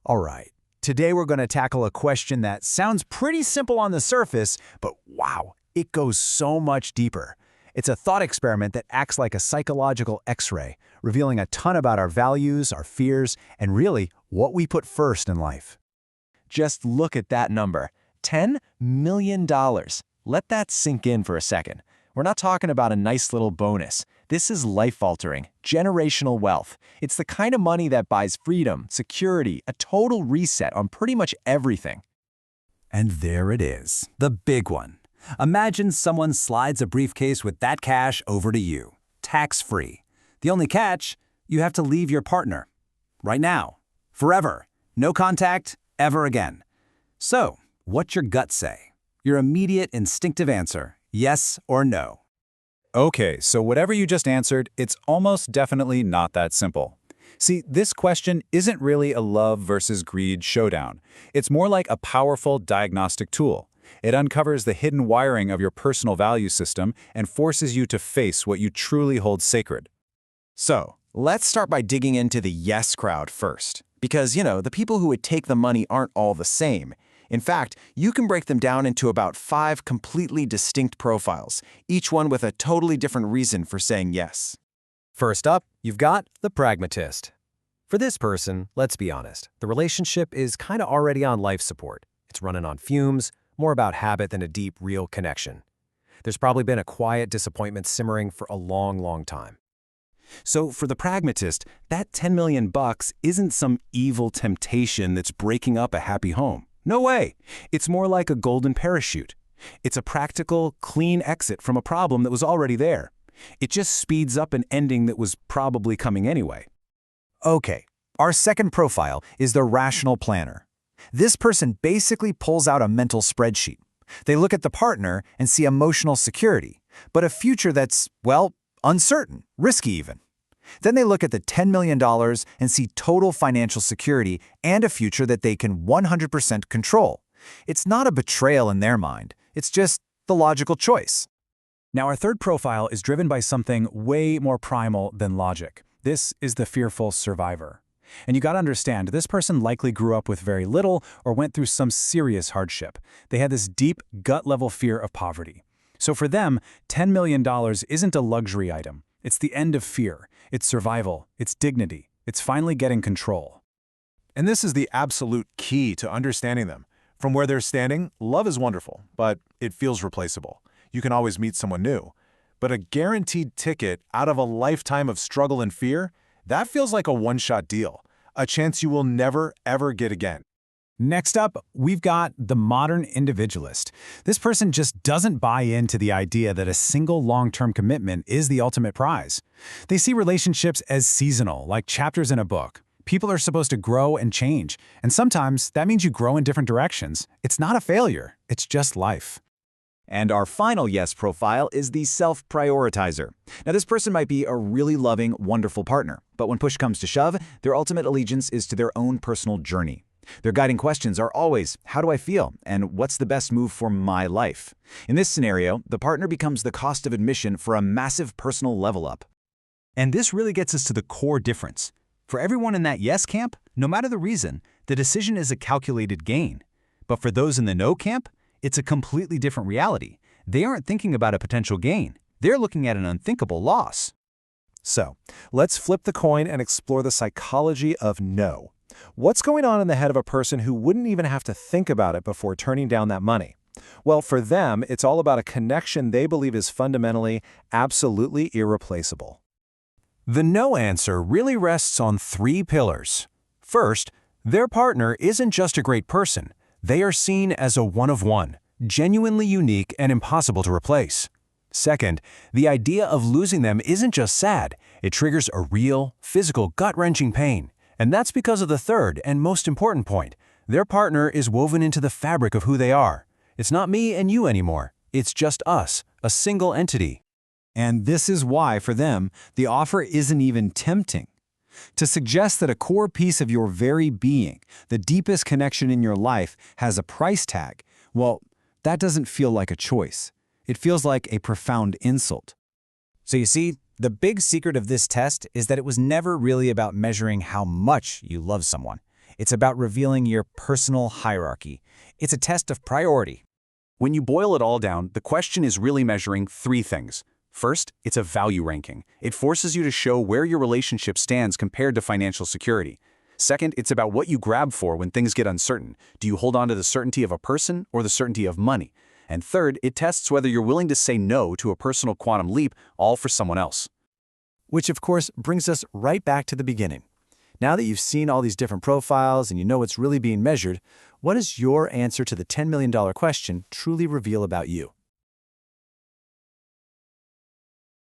All right, today we're going to tackle a question that sounds pretty simple on the surface, but wow, it goes so much deeper. It's a thought experiment that acts like a psychological X-ray, revealing a ton about our values, our fears, and really what we put first in life. Just look at that number, $10 million. Let that sink in for a second. We're not talking about a nice little bonus. This is life-altering, generational wealth. It's the kind of money that buys freedom, security, a total reset on pretty much everything. And there it is, the big one. Imagine someone slides a briefcase with that cash over to you, tax-free. The only catch, you have to leave your partner. Right now. Forever. No contact, ever again. So, what's your gut say? Your immediate instinctive answer, yes or no? Okay, so whatever you just answered, it's almost definitely not that simple. See, this question isn't really a love versus greed showdown. It's more like a powerful diagnostic tool. It uncovers the hidden wiring of your personal value system and forces you to face what you truly hold sacred. So, let's start by digging into the yes crowd first. Because, the people who would take the money aren't all the same. In fact, you can break them down into about 5 completely distinct profiles, each one with a totally different reason for saying yes. First up, you've got the pragmatist. For this person, let's be honest, the relationship is kind of already on life support. It's running on fumes, more about habit than a deep, real connection. There's probably been a quiet disappointment simmering for a long, long time. So for the pragmatist, that $10 million isn't some evil temptation that's breaking up a happy home. No way. It's more like a golden parachute. It's a practical, clean exit from a problem that was already there. It just speeds up an ending that was probably coming anyway. Okay, our second profile is the rational planner. This person basically pulls out a mental spreadsheet. They look at the partner and see emotional security, but a future that's, well, uncertain, risky even. Then they look at the $10 million and see total financial security and a future that they can 100% control. It's not a betrayal in their mind. It's just the logical choice. Now, our third profile is driven by something way more primal than logic. This is the fearful survivor. And you gotta understand, this person likely grew up with very little or went through some serious hardship. They had this deep, gut-level fear of poverty. So for them, $10 million isn't a luxury item. It's the end of fear. It's survival. It's dignity. It's finally getting control. And this is the absolute key to understanding them. From where they're standing, love is wonderful, but it feels replaceable. You can always meet someone new. But a guaranteed ticket out of a lifetime of struggle and fear, that feels like a one-shot deal, a chance you will never, ever get again. Next up, we've got the modern individualist. This person just doesn't buy into the idea that a single long-term commitment is the ultimate prize. They see relationships as seasonal, like chapters in a book. People are supposed to grow and change, and sometimes that means you grow in different directions. It's not a failure, it's just life. And our final yes profile is the self-prioritizer. Now, this person might be a really loving, wonderful partner, but when push comes to shove, their ultimate allegiance is to their own personal journey. Their guiding questions are always, how do I feel, and what's the best move for my life? In this scenario, the partner becomes the cost of admission for a massive personal level up. And this really gets us to the core difference. For everyone in that yes camp, no matter the reason, the decision is a calculated gain. But for those in the no camp, it's a completely different reality. They aren't thinking about a potential gain. They're looking at an unthinkable loss. So, let's flip the coin and explore the psychology of no. What's going on in the head of a person who wouldn't even have to think about it before turning down that money? Well, for them, it's all about a connection they believe is fundamentally, absolutely irreplaceable. The no answer really rests on 3 pillars. First, their partner isn't just a great person. They are seen as a one-of-one, genuinely unique and impossible to replace. Second, the idea of losing them isn't just sad. It triggers a real, physical, gut-wrenching pain. And that's because of the third and most important point. Their partner is woven into the fabric of who they are. It's not me and you anymore. It's just us, a single entity. And this is why, for them, the offer isn't even tempting. To suggest that a core piece of your very being, the deepest connection in your life, has a price tag, well, that doesn't feel like a choice. It feels like a profound insult. So you see, the big secret of this test is that it was never really about measuring how much you love someone. It's about revealing your personal hierarchy. It's a test of priority. When you boil it all down, the question is really measuring three things. First, it's a value ranking. It forces you to show where your relationship stands compared to financial security. Second, it's about what you grab for when things get uncertain. Do you hold on to the certainty of a person or the certainty of money? And third, it tests whether you're willing to say no to a personal quantum leap, all for someone else. Which, of course, brings us right back to the beginning. Now that you've seen all these different profiles and you know what's really being measured, what does your answer to the $10 million question truly reveal about you?